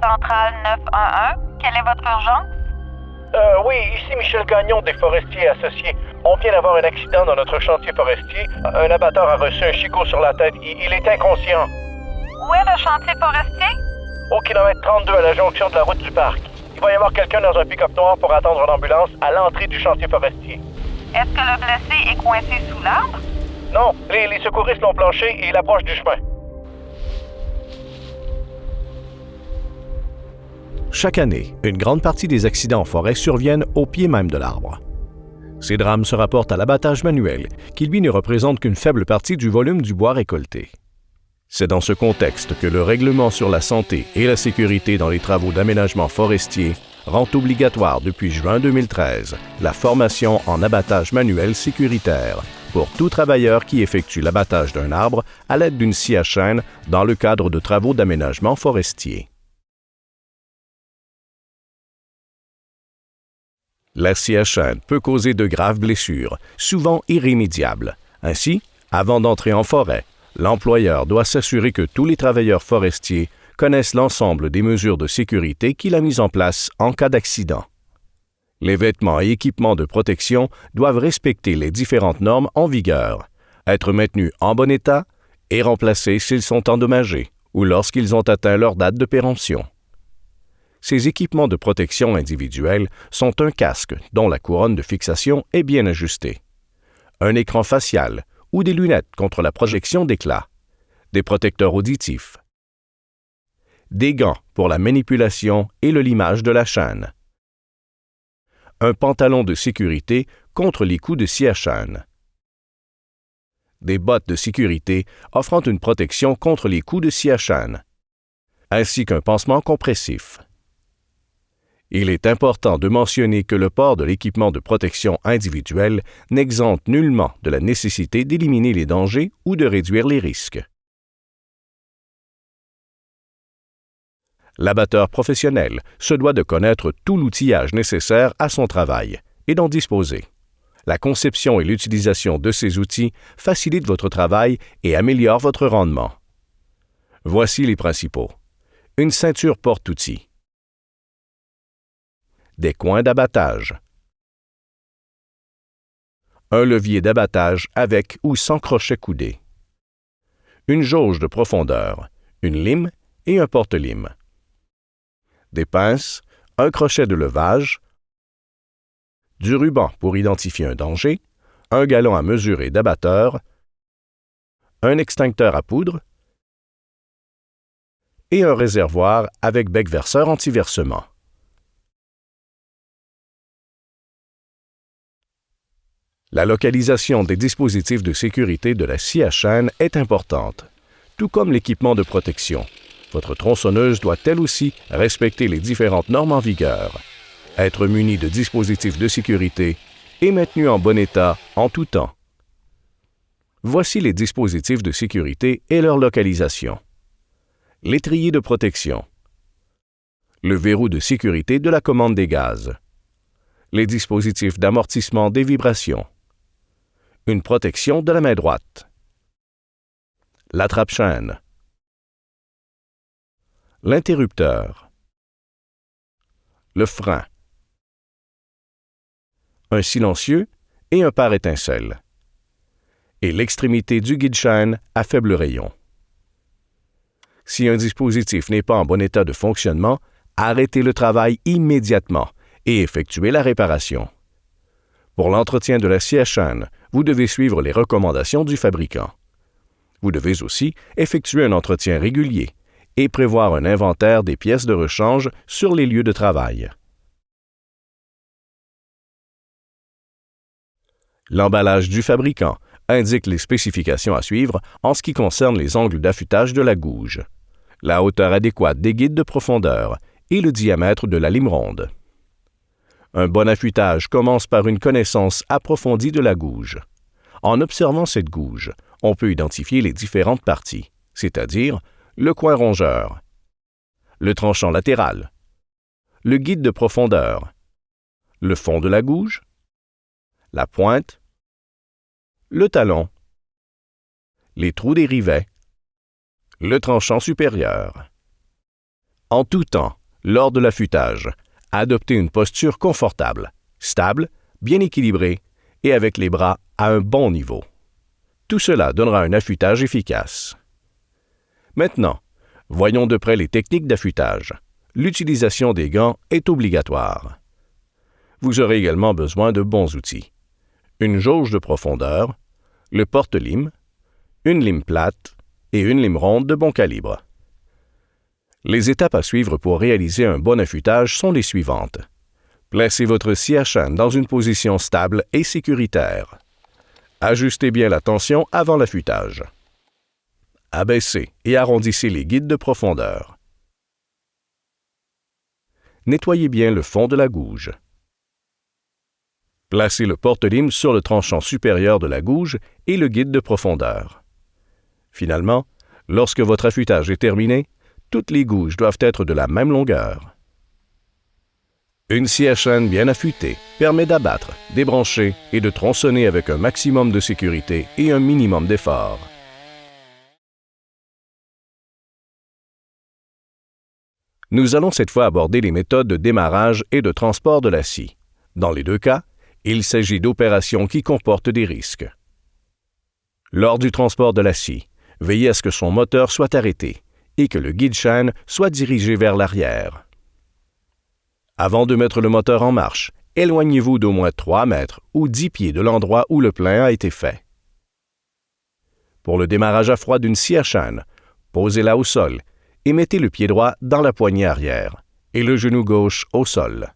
Centrale 911, quelle est votre urgence? Oui, ici Michel Gagnon des Forestiers Associés. On vient d'avoir un accident dans notre chantier forestier. Un abatteur a reçu un chicot sur la tête. Il est inconscient. Où est le chantier forestier? Au kilomètre 32 à la jonction de la route du parc. Il va y avoir quelqu'un dans un pick-up noir pour attendre une ambulance à l'entrée du chantier forestier. Est-ce que le blessé est coincé sous l'arbre? Non, les secouristes l'ont planché et il approche du chemin. Chaque année, une grande partie des accidents en forêt surviennent au pied même de l'arbre. Ces drames se rapportent à l'abattage manuel, qui lui ne représente qu'une faible partie du volume du bois récolté. C'est dans ce contexte que le règlement sur la santé et la sécurité dans les travaux d'aménagement forestier rend obligatoire depuis juin 2013 la formation en abattage manuel sécuritaire pour tout travailleur qui effectue l'abattage d'un arbre à l'aide d'une scie à chaîne dans le cadre de travaux d'aménagement forestier. La scie à chaîne peut causer de graves blessures, souvent irrémédiables. Ainsi, avant d'entrer en forêt, l'employeur doit s'assurer que tous les travailleurs forestiers connaissent l'ensemble des mesures de sécurité qu'il a mises en place en cas d'accident. Les vêtements et équipements de protection doivent respecter les différentes normes en vigueur, être maintenus en bon état et remplacés s'ils sont endommagés ou lorsqu'ils ont atteint leur date de péremption. Ces équipements de protection individuelle sont un casque dont la couronne de fixation est bien ajustée, un écran facial ou des lunettes contre la projection d'éclat, des protecteurs auditifs, des gants pour la manipulation et le limage de la chaîne, un pantalon de sécurité contre les coups de scie à chaîne, des bottes de sécurité offrant une protection contre les coups de scie à chaîne, ainsi qu'un pansement compressif. Il est important de mentionner que le port de l'équipement de protection individuelle n'exempte nullement de la nécessité d'éliminer les dangers ou de réduire les risques. L'abatteur professionnel se doit de connaître tout l'outillage nécessaire à son travail et d'en disposer. La conception et l'utilisation de ces outils facilitent votre travail et améliorent votre rendement. Voici les principaux. Une ceinture porte-outils. Des coins d'abattage. Un levier d'abattage avec ou sans crochet coudé. Une jauge de profondeur, une lime et un porte-lime. Des pinces, un crochet de levage, du ruban pour identifier un danger, un galon à mesurer d'abatteur, un extincteur à poudre et un réservoir avec bec verseur anti-versement. La localisation des dispositifs de sécurité de la scie à chaîne est importante, tout comme l'équipement de protection. Votre tronçonneuse doit elle aussi respecter les différentes normes en vigueur, être munie de dispositifs de sécurité et maintenue en bon état en tout temps. Voici les dispositifs de sécurité et leur localisation. L'étrier de protection. Le verrou de sécurité de la commande des gaz. Les dispositifs d'amortissement des vibrations. Une protection de la main droite. L'attrape-chaîne. L'interrupteur. Le frein. Un silencieux et un pare-étincelle. Et l'extrémité du guide-chaîne à faible rayon. Si un dispositif n'est pas en bon état de fonctionnement, arrêtez le travail immédiatement et effectuez la réparation. Pour l'entretien de la scie à chaîne, vous devez suivre les recommandations du fabricant. Vous devez aussi effectuer un entretien régulier et prévoir un inventaire des pièces de rechange sur les lieux de travail. L'emballage du fabricant indique les spécifications à suivre en ce qui concerne les angles d'affûtage de la gouge, la hauteur adéquate des guides de profondeur et le diamètre de la lime ronde. Un bon affûtage commence par une connaissance approfondie de la gouge. En observant cette gouge, on peut identifier les différentes parties, c'est-à-dire le coin rongeur, le tranchant latéral, le guide de profondeur, le fond de la gouge, la pointe, le talon, les trous des rivets, le tranchant supérieur. En tout temps, lors de l'affûtage, adoptez une posture confortable, stable, bien équilibrée et avec les bras à un bon niveau. Tout cela donnera un affûtage efficace. Maintenant, voyons de près les techniques d'affûtage. L'utilisation des gants est obligatoire. Vous aurez également besoin de bons outils. Une jauge de profondeur, le porte-lime, une lime plate et une lime ronde de bon calibre. Les étapes à suivre pour réaliser un bon affûtage sont les suivantes. Placez votre scie à chaîne dans une position stable et sécuritaire. Ajustez bien la tension avant l'affûtage. Abaissez et arrondissez les guides de profondeur. Nettoyez bien le fond de la gouge. Placez le porte-lime sur le tranchant supérieur de la gouge et le guide de profondeur. Finalement, lorsque votre affûtage est terminé, toutes les gouges doivent être de la même longueur. Une scie à chaîne bien affûtée permet d'abattre, débrancher et de tronçonner avec un maximum de sécurité et un minimum d'effort. Nous allons cette fois aborder les méthodes de démarrage et de transport de la scie. Dans les deux cas, il s'agit d'opérations qui comportent des risques. Lors du transport de la scie, veillez à ce que son moteur soit arrêté et que le guide-chaîne soit dirigé vers l'arrière. Avant de mettre le moteur en marche, éloignez-vous d'au moins 3 mètres ou 10 pieds de l'endroit où le plein a été fait. Pour le démarrage à froid d'une scie à chaîne, posez-la au sol et mettez le pied droit dans la poignée arrière et le genou gauche au sol.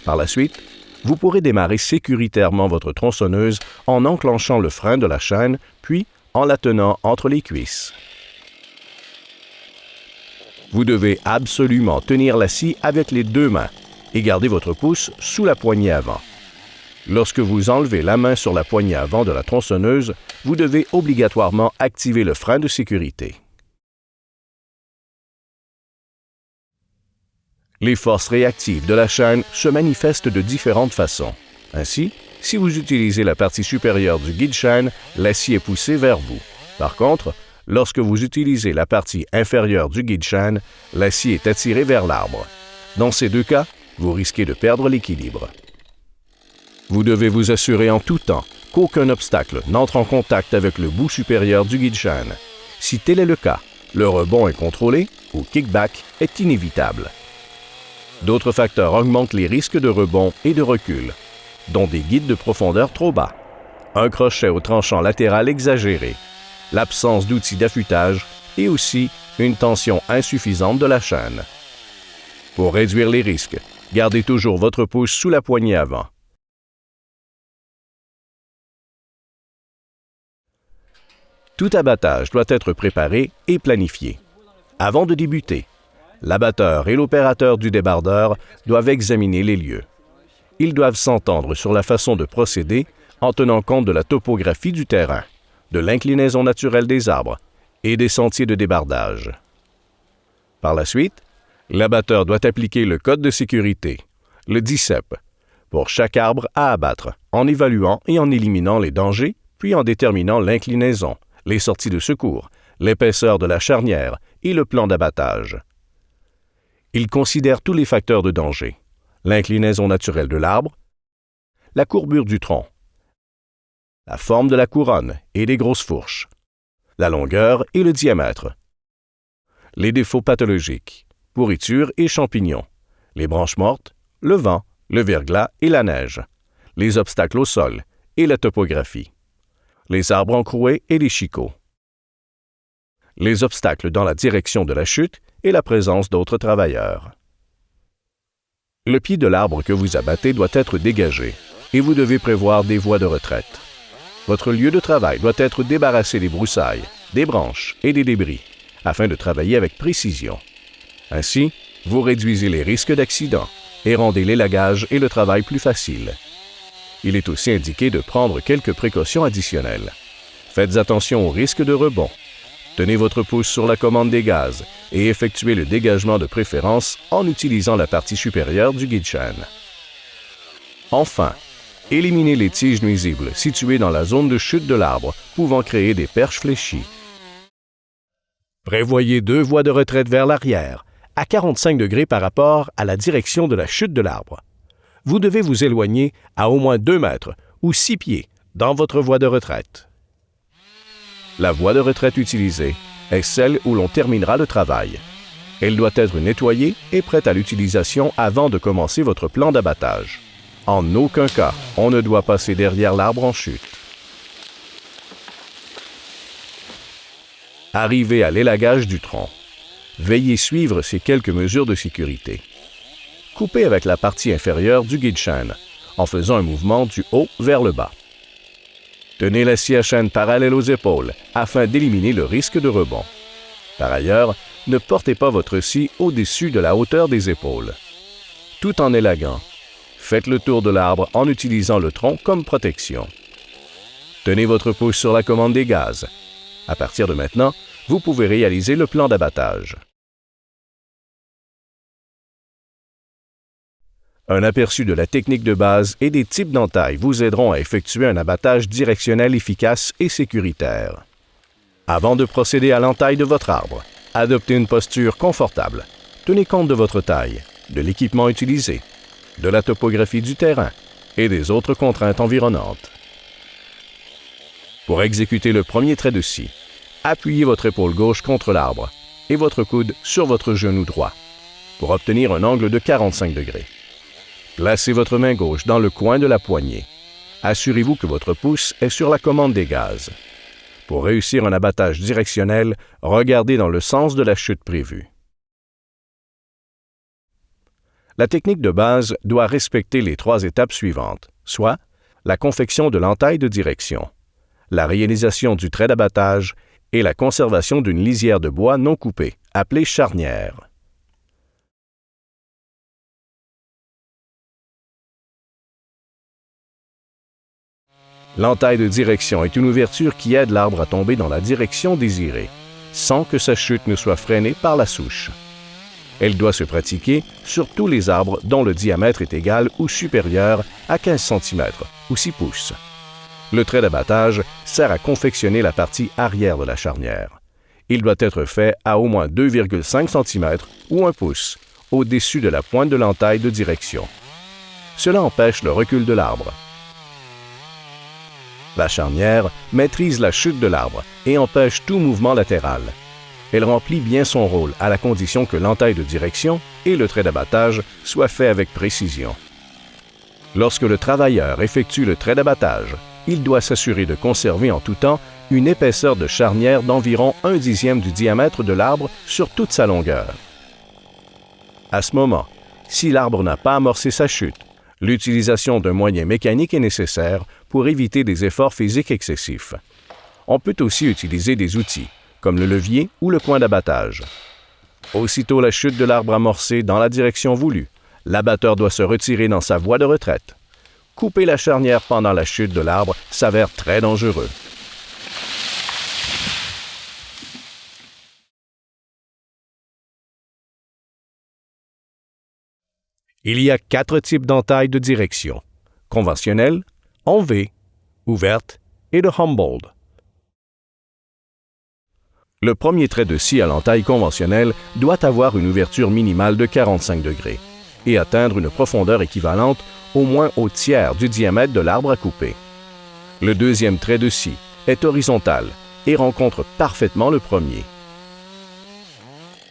Par la suite, vous pourrez démarrer sécuritairement votre tronçonneuse en enclenchant le frein de la chaîne, puis en la tenant entre les cuisses. Vous devez absolument tenir la scie avec les 2 mains et garder votre pouce sous la poignée avant. Lorsque vous enlevez la main sur la poignée avant de la tronçonneuse, vous devez obligatoirement activer le frein de sécurité. Les forces réactives de la chaîne se manifestent de différentes façons. Ainsi, si vous utilisez la partie supérieure du guide-chaîne, la scie est poussée vers vous. Par contre, lorsque vous utilisez la partie inférieure du guide-chaîne, la scie est attirée vers l'arbre. Dans ces deux cas, vous risquez de perdre l'équilibre. Vous devez vous assurer en tout temps qu'aucun obstacle n'entre en contact avec le bout supérieur du guide-chaîne. Si tel est le cas, le rebond incontrôlé, ou kickback, est inévitable. D'autres facteurs augmentent les risques de rebond et de recul, dont des guides de profondeur trop bas, un crochet au tranchant latéral exagéré, l'absence d'outils d'affûtage et aussi une tension insuffisante de la chaîne. Pour réduire les risques, gardez toujours votre pouce sous la poignée avant. Tout abattage doit être préparé et planifié. Avant de débuter, l'abatteur et l'opérateur du débardeur doivent examiner les lieux. Ils doivent s'entendre sur la façon de procéder en tenant compte de la topographie du terrain, de l'inclinaison naturelle des arbres et des sentiers de débardage. Par la suite, l'abatteur doit appliquer le code de sécurité, le DICEP, pour chaque arbre à abattre, en évaluant et en éliminant les dangers, puis en déterminant l'inclinaison, les sorties de secours, l'épaisseur de la charnière et le plan d'abattage. Il considère tous les facteurs de danger, l'inclinaison naturelle de l'arbre, la courbure du tronc, la forme de la couronne et des grosses fourches, la longueur et le diamètre, les défauts pathologiques, pourritures et champignons, les branches mortes, le vent, le verglas et la neige, les obstacles au sol et la topographie, les arbres encroués et les chicots, les obstacles dans la direction de la chute et la présence d'autres travailleurs. Le pied de l'arbre que vous abattez doit être dégagé et vous devez prévoir des voies de retraite. Votre lieu de travail doit être débarrassé des broussailles, des branches et des débris afin de travailler avec précision. Ainsi, vous réduisez les risques d'accident et rendez l'élagage et le travail plus facile. Il est aussi indiqué de prendre quelques précautions additionnelles. Faites attention au risque de rebond. Tenez votre pouce sur la commande des gaz et effectuez le dégagement de préférence en utilisant la partie supérieure du guide-chaîne. Enfin, éliminez les tiges nuisibles situées dans la zone de chute de l'arbre, pouvant créer des perches fléchies. Prévoyez 2 voies de retraite vers l'arrière, à 45 degrés par rapport à la direction de la chute de l'arbre. Vous devez vous éloigner à au moins 2 mètres ou 6 pieds dans votre voie de retraite. La voie de retraite utilisée est celle où l'on terminera le travail. Elle doit être nettoyée et prête à l'utilisation avant de commencer votre plan d'abattage. En aucun cas, on ne doit passer derrière l'arbre en chute. Arrivé à l'élagage du tronc, veillez suivre ces quelques mesures de sécurité. Coupez avec la partie inférieure du guide-chaîne, en faisant un mouvement du haut vers le bas. Tenez la scie à chaîne parallèle aux épaules afin d'éliminer le risque de rebond. Par ailleurs, ne portez pas votre scie au-dessus de la hauteur des épaules. Tout en élaguant, faites le tour de l'arbre en utilisant le tronc comme protection. Tenez votre pouce sur la commande des gaz. À partir de maintenant, vous pouvez réaliser le plan d'abattage. Un aperçu de la technique de base et des types d'entailles vous aideront à effectuer un abattage directionnel efficace et sécuritaire. Avant de procéder à l'entaille de votre arbre, adoptez une posture confortable. Tenez compte de votre taille, de l'équipement utilisé, de la topographie du terrain et des autres contraintes environnantes. Pour exécuter le premier trait de scie, appuyez votre épaule gauche contre l'arbre et votre coude sur votre genou droit pour obtenir un angle de 45 degrés. Placez votre main gauche dans le coin de la poignée. Assurez-vous que votre pouce est sur la commande des gaz. Pour réussir un abattage directionnel, regardez dans le sens de la chute prévue. La technique de base doit respecter les 3 étapes suivantes, soit la confection de l'entaille de direction, la réalisation du trait d'abattage et la conservation d'une lisière de bois non coupée, appelée charnière. L'entaille de direction est une ouverture qui aide l'arbre à tomber dans la direction désirée, sans que sa chute ne soit freinée par la souche. Elle doit se pratiquer sur tous les arbres dont le diamètre est égal ou supérieur à 15 cm ou 6 pouces. Le trait d'abattage sert à confectionner la partie arrière de la charnière. Il doit être fait à au moins 2,5 cm ou 1 pouce au-dessus de la pointe de l'entaille de direction. Cela empêche le recul de l'arbre. La charnière maîtrise la chute de l'arbre et empêche tout mouvement latéral. Elle remplit bien son rôle à la condition que l'entaille de direction et le trait d'abattage soient faits avec précision. Lorsque le travailleur effectue le trait d'abattage, il doit s'assurer de conserver en tout temps une épaisseur de charnière d'environ 1/10 du diamètre de l'arbre sur toute sa longueur. À ce moment, si l'arbre n'a pas amorcé sa chute, l'utilisation d'un moyen mécanique est nécessaire pour éviter des efforts physiques excessifs. On peut aussi utiliser des outils, comme le levier ou le coin d'abattage. Aussitôt la chute de l'arbre amorcée dans la direction voulue, l'abatteur doit se retirer dans sa voie de retraite. Couper la charnière pendant la chute de l'arbre s'avère très dangereux. Il y a 4 types d'entailles de direction: conventionnelle, en V, ouverte et de Humboldt. Le premier trait de scie à l'entaille conventionnelle doit avoir une ouverture minimale de 45 degrés et atteindre une profondeur équivalente au moins au tiers du diamètre de l'arbre à couper. Le deuxième trait de scie est horizontal et rencontre parfaitement le premier.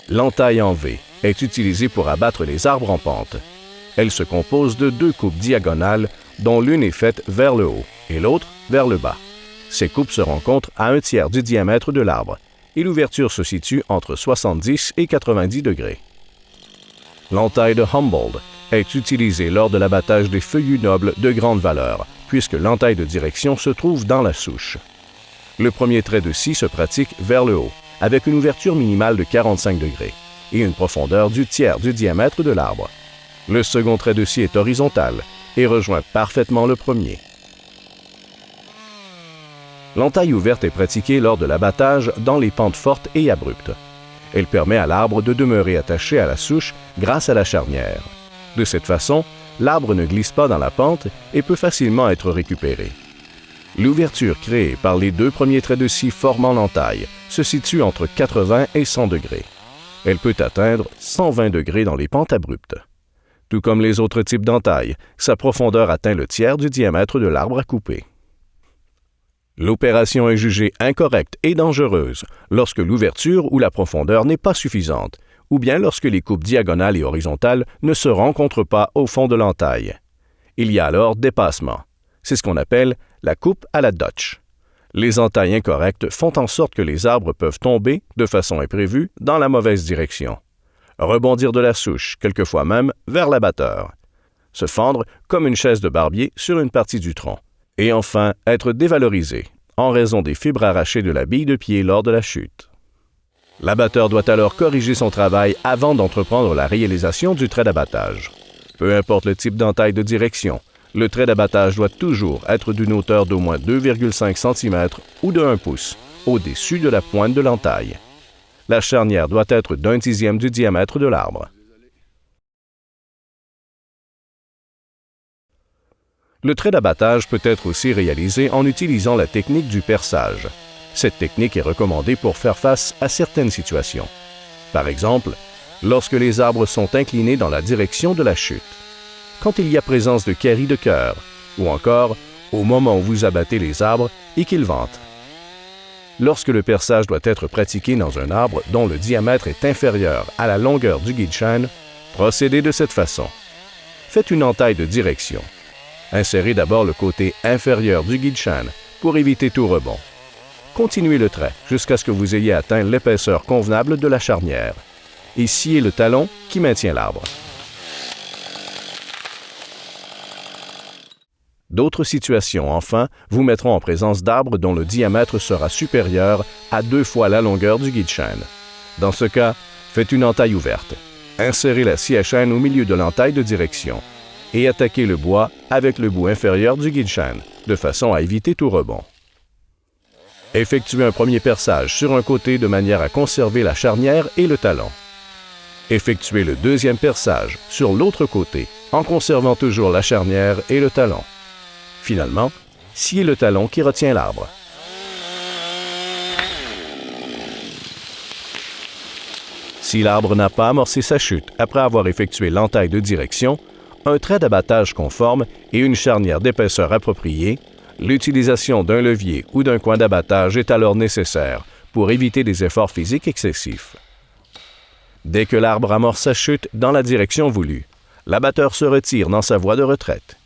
L'entaille en V est utilisée pour abattre les arbres en pente. Elle se compose de 2 coupes diagonales dont l'une est faite vers le haut et l'autre vers le bas. Ces coupes se rencontrent à 1/3 du diamètre de l'arbre et l'ouverture se situe entre 70 et 90 degrés. L'entaille de Humboldt est utilisée lors de l'abattage des feuillus nobles de grande valeur, puisque l'entaille de direction se trouve dans la souche. Le premier trait de scie se pratique vers le haut, avec une ouverture minimale de 45 degrés, et une profondeur du tiers du diamètre de l'arbre. Le second trait de scie est horizontal et rejoint parfaitement le premier. L'entaille ouverte est pratiquée lors de l'abattage dans les pentes fortes et abruptes. Elle permet à l'arbre de demeurer attaché à la souche grâce à la charnière. De cette façon, l'arbre ne glisse pas dans la pente et peut facilement être récupéré. L'ouverture créée par les deux premiers traits de scie formant l'entaille se situe entre 80 et 100 degrés. Elle peut atteindre 120 degrés dans les pentes abruptes. Tout comme les autres types d'entailles, sa profondeur atteint le tiers du diamètre de l'arbre à couper. L'opération est jugée incorrecte et dangereuse lorsque l'ouverture ou la profondeur n'est pas suffisante, ou bien lorsque les coupes diagonales et horizontales ne se rencontrent pas au fond de l'entaille. Il y a alors dépassement. C'est ce qu'on appelle la coupe à la Dutch. Les entailles incorrectes font en sorte que les arbres peuvent tomber, de façon imprévue, dans la mauvaise direction. Rebondir de la souche, quelquefois même vers l'abatteur. Se fendre comme une chaise de barbier sur une partie du tronc. Et enfin, être dévalorisé, en raison des fibres arrachées de la bille de pied lors de la chute. L'abatteur doit alors corriger son travail avant d'entreprendre la réalisation du trait d'abattage. Peu importe le type d'entaille de direction, le trait d'abattage doit toujours être d'une hauteur d'au moins 2,5 cm ou de 1 pouce, au-dessus de la pointe de l'entaille. La charnière doit être d'un dixième du diamètre de l'arbre. Le trait d'abattage peut être aussi réalisé en utilisant la technique du perçage. Cette technique est recommandée pour faire face à certaines situations. Par exemple, lorsque les arbres sont inclinés dans la direction de la chute, quand il y a présence de caries de cœur, ou encore au moment où vous abattez les arbres et qu'ils ventent. Lorsque le perçage doit être pratiqué dans un arbre dont le diamètre est inférieur à la longueur du guide-chêne, procédez de cette façon. Faites une entaille de direction. Insérez d'abord le côté inférieur du guide-chêne pour éviter tout rebond. Continuez le trait jusqu'à ce que vous ayez atteint l'épaisseur convenable de la charnière et sciez le talon qui maintient l'arbre. D'autres situations, enfin, vous mettront en présence d'arbres dont le diamètre sera supérieur à 2 fois la longueur du guide-chêne. Dans ce cas, faites une entaille ouverte. Insérez la scie à chêne au milieu de l'entaille de direction et attaquez le bois avec le bout inférieur du guide-chêne, de façon à éviter tout rebond. Effectuez un premier perçage sur un côté de manière à conserver la charnière et le talon. Effectuez le deuxième perçage sur l'autre côté, en conservant toujours la charnière et le talon. Finalement, sciez le talon qui retient l'arbre. Si l'arbre n'a pas amorcé sa chute après avoir effectué l'entaille de direction, un trait d'abattage conforme et une charnière d'épaisseur appropriée, l'utilisation d'un levier ou d'un coin d'abattage est alors nécessaire pour éviter des efforts physiques excessifs. Dès que l'arbre amorce sa chute dans la direction voulue, l'abatteur se retire dans sa voie de retraite.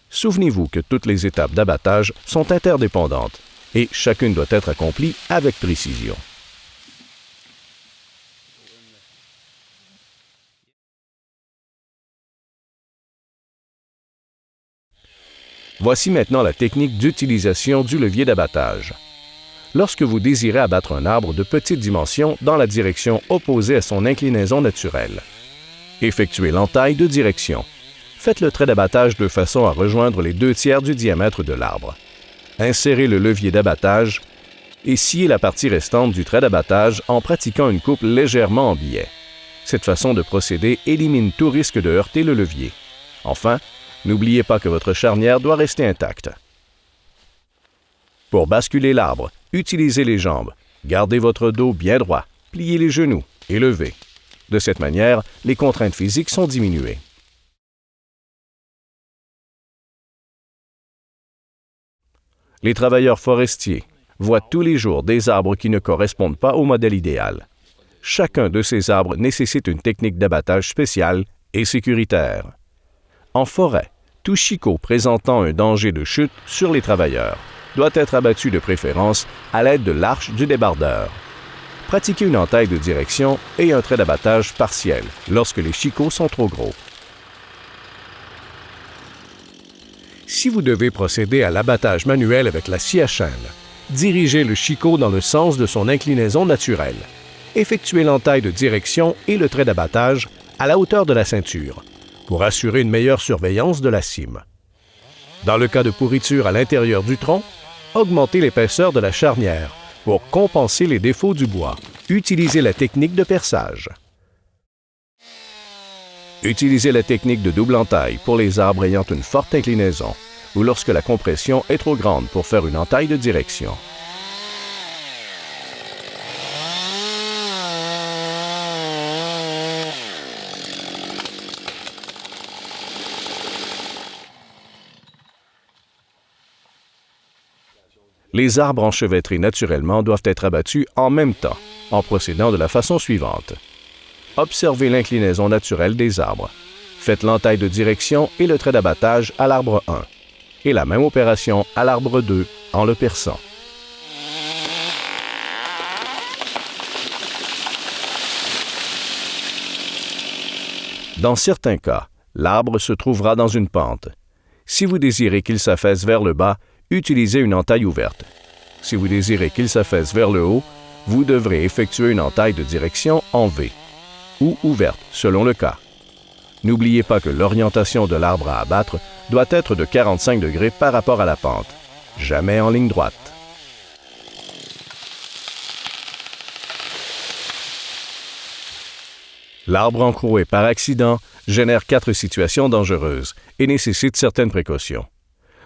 Souvenez-vous que toutes les étapes d'abattage sont interdépendantes et chacune doit être accomplie avec précision. Voici maintenant la technique d'utilisation du levier d'abattage. Lorsque vous désirez abattre un arbre de petite dimension dans la direction opposée à son inclinaison naturelle, effectuez l'entaille de direction. Faites le trait d'abattage de façon à rejoindre les 2 tiers du diamètre de l'arbre. Insérez le levier d'abattage et sciez la partie restante du trait d'abattage en pratiquant une coupe légèrement en biais. Cette façon de procéder élimine tout risque de heurter le levier. Enfin, n'oubliez pas que votre charnière doit rester intacte. Pour basculer l'arbre, utilisez les jambes. Gardez votre dos bien droit, pliez les genoux et levez. De cette manière, les contraintes physiques sont diminuées. Les travailleurs forestiers voient tous les jours des arbres qui ne correspondent pas au modèle idéal. Chacun de ces arbres nécessite une technique d'abattage spéciale et sécuritaire. En forêt, tout chicot présentant un danger de chute sur les travailleurs doit être abattu de préférence à l'aide de l'arche du débardeur. Pratiquez une entaille de direction et un trait d'abattage partiel lorsque les chicots sont trop gros. Si vous devez procéder à l'abattage manuel avec la scie à chêne, dirigez le chicot dans le sens de son inclinaison naturelle. effectuez l'entaille de direction et le trait d'abattage à la hauteur de la ceinture pour assurer une meilleure surveillance de la cime. Dans le cas de pourriture à l'intérieur du tronc, augmentez l'épaisseur de la charnière pour compenser les défauts du bois. Utilisez la technique de perçage. Utilisez la technique de double entaille pour les arbres ayant une forte inclinaison ou lorsque la compression est trop grande pour faire une entaille de direction. Les arbres enchevêtrés naturellement doivent être abattus en même temps, en procédant de la façon suivante. Observez l'inclinaison naturelle des arbres. Faites l'entaille de direction et le trait d'abattage à l'arbre 1, et la même opération à l'arbre 2 en le perçant. Dans certains cas, l'arbre se trouvera dans une pente. Si vous désirez qu'il s'affaisse vers le bas, utilisez une entaille ouverte. Si vous désirez qu'il s'affaisse vers le haut, vous devrez effectuer une entaille de direction en V, ou ouverte, selon le cas. N'oubliez pas que l'orientation de l'arbre à abattre doit être de 45 degrés par rapport à la pente, jamais en ligne droite. L'arbre encroué par accident génère 4 situations dangereuses et nécessite certaines précautions.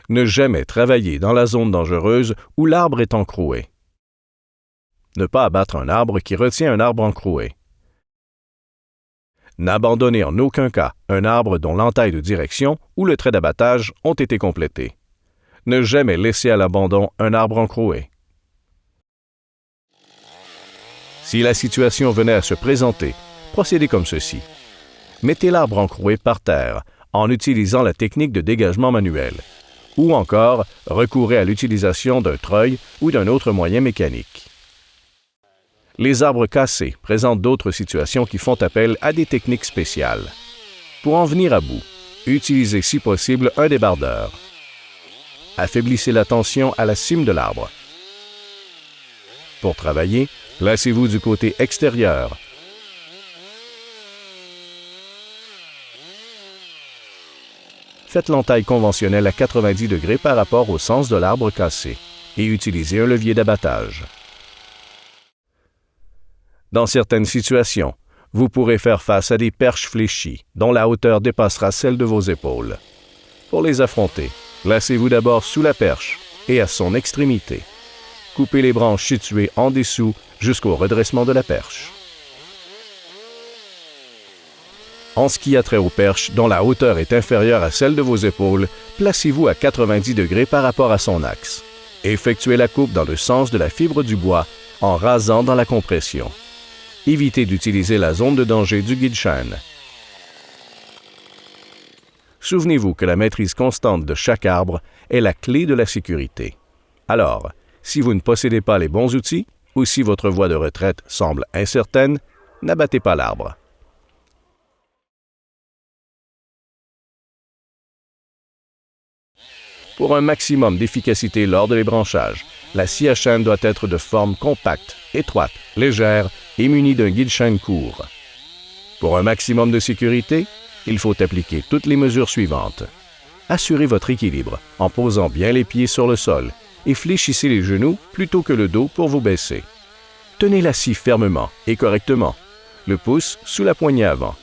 Ne jamais travailler dans la zone dangereuse où l'arbre est encroué. Ne pas abattre un arbre qui retient un arbre encroué. N'abandonnez en aucun cas un arbre dont l'entaille de direction ou le trait d'abattage ont été complétés. Ne jamais laisser à l'abandon un arbre encroué. Si la situation venait à se présenter, procédez comme ceci. Mettez l'arbre encroué par terre en utilisant la technique de dégagement manuel. Ou encore, recourez à l'utilisation d'un treuil ou d'un autre moyen mécanique. Les arbres cassés présentent d'autres situations qui font appel à des techniques spéciales. Pour en venir à bout, utilisez si possible un débardeur. Affaiblissez la tension à la cime de l'arbre. Pour travailler, placez-vous du côté extérieur. Faites l'entaille conventionnelle à 90 degrés par rapport au sens de l'arbre cassé et utilisez un levier d'abattage. Dans certaines situations, vous pourrez faire face à des perches fléchies dont la hauteur dépassera celle de vos épaules. Pour les affronter, placez-vous d'abord sous la perche et à son extrémité. Coupez les branches situées en dessous jusqu'au redressement de la perche. En ce qui a trait aux perches dont la hauteur est inférieure à celle de vos épaules, placez-vous à 90 degrés par rapport à son axe. Effectuez la coupe dans le sens de la fibre du bois en rasant dans la compression. Évitez d'utiliser la zone de danger du guide-chêne. Souvenez-vous que la maîtrise constante de chaque arbre est la clé de la sécurité. Alors, si vous ne possédez pas les bons outils ou si votre voie de retraite semble incertaine, n'abattez pas l'arbre. Pour un maximum d'efficacité lors de l'ébranchage, la scie à chêne doit être de forme compacte, étroite, légère et munie d'un guide-chêne court. Pour un maximum de sécurité, il faut appliquer toutes les mesures suivantes. Assurez votre équilibre en posant bien les pieds sur le sol et fléchissez les genoux plutôt que le dos pour vous baisser. Tenez la scie fermement et correctement, le pouce sous la poignée avant.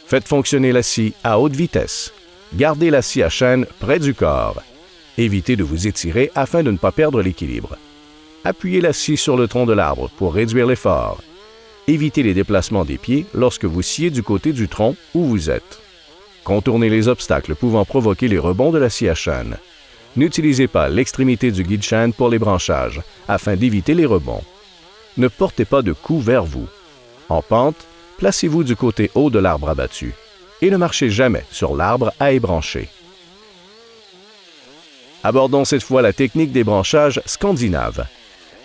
Faites fonctionner la scie à haute vitesse. Gardez la scie à chêne près du corps. Évitez de vous étirer afin de ne pas perdre l'équilibre. Appuyez la scie sur le tronc de l'arbre pour réduire l'effort. Évitez les déplacements des pieds lorsque vous sciez du côté du tronc où vous êtes. Contournez les obstacles pouvant provoquer les rebonds de la scie à chêne. N'utilisez pas l'extrémité du guide-chêne pour les branchages afin d'éviter les rebonds. Ne portez pas de cou vers vous. En pente, placez-vous du côté haut de l'arbre abattu et ne marchez jamais sur l'arbre à ébrancher. Abordons cette fois la technique des branchages scandinaves.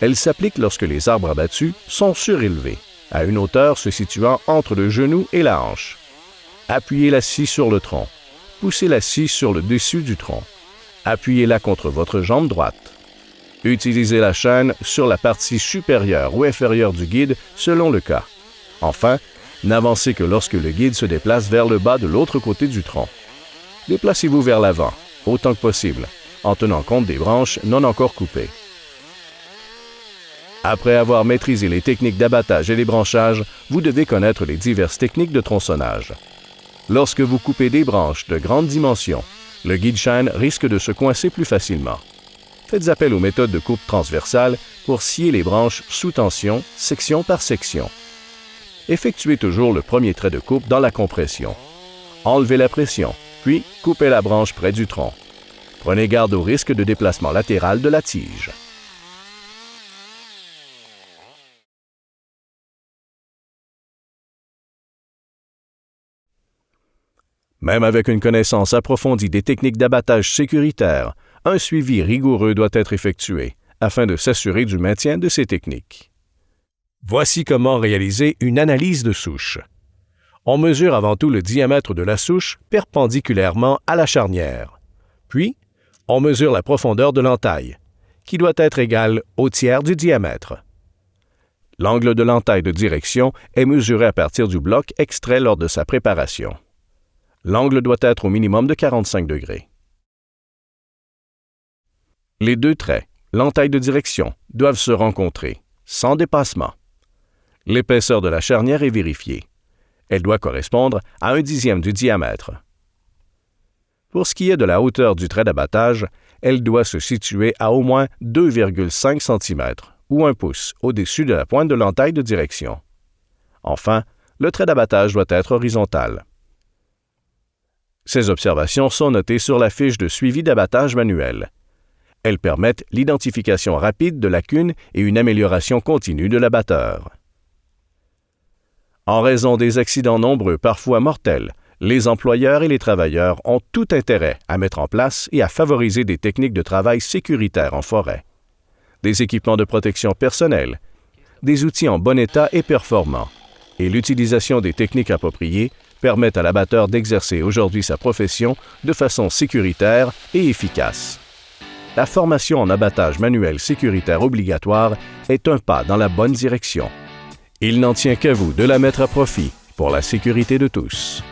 Elle s'applique lorsque les arbres abattus sont surélevés, à une hauteur se situant entre le genou et la hanche. Appuyez la scie sur le tronc. Poussez la scie sur le dessus du tronc. Appuyez-la contre votre jambe droite. Utilisez la chaîne sur la partie supérieure ou inférieure du guide selon le cas. Enfin, n'avancez que lorsque le guide se déplace vers le bas de l'autre côté du tronc. Déplacez-vous vers l'avant, autant que possible, en tenant compte des branches non encore coupées. Après avoir maîtrisé les techniques d'abattage et les branchages, vous devez connaître les diverses techniques de tronçonnage. Lorsque vous coupez des branches de grande dimension, le guide-chaîne risque de se coincer plus facilement. Faites appel aux méthodes de coupe transversale pour scier les branches sous tension, section par section. Effectuez toujours le premier trait de coupe dans la compression. Enlevez la pression, puis coupez la branche près du tronc. Prenez garde au risque de déplacement latéral de la tige. Même avec une connaissance approfondie des techniques d'abattage sécuritaires, un suivi rigoureux doit être effectué afin de s'assurer du maintien de ces techniques. Voici comment réaliser une analyse de souche. On mesure avant tout le diamètre de la souche perpendiculairement à la charnière. Puis, on mesure la profondeur de l'entaille, qui doit être égale au tiers du diamètre. L'angle de l'entaille de direction est mesuré à partir du bloc extrait lors de sa préparation. L'angle doit être au minimum de 45 degrés. Les deux traits, l'entaille de direction, doivent se rencontrer, sans dépassement. L'épaisseur de la charnière est vérifiée. Elle doit correspondre à 1/10 du diamètre. Pour ce qui est de la hauteur du trait d'abattage, elle doit se situer à au moins 2,5 cm ou 1 pouce au-dessus de la pointe de l'entaille de direction. Enfin, le trait d'abattage doit être horizontal. Ces observations sont notées sur la fiche de suivi d'abattage manuel. Elles permettent l'identification rapide de lacunes et une amélioration continue de l'abatteur. En raison des accidents nombreux, parfois mortels, les employeurs et les travailleurs ont tout intérêt à mettre en place et à favoriser des techniques de travail sécuritaires en forêt. Des équipements de protection personnelle, des outils en bon état et performants, et l'utilisation des techniques appropriées permettent à l'abatteur d'exercer aujourd'hui sa profession de façon sécuritaire et efficace. La formation en abattage manuel sécuritaire obligatoire est un pas dans la bonne direction. Il n'en tient qu'à vous de la mettre à profit pour la sécurité de tous.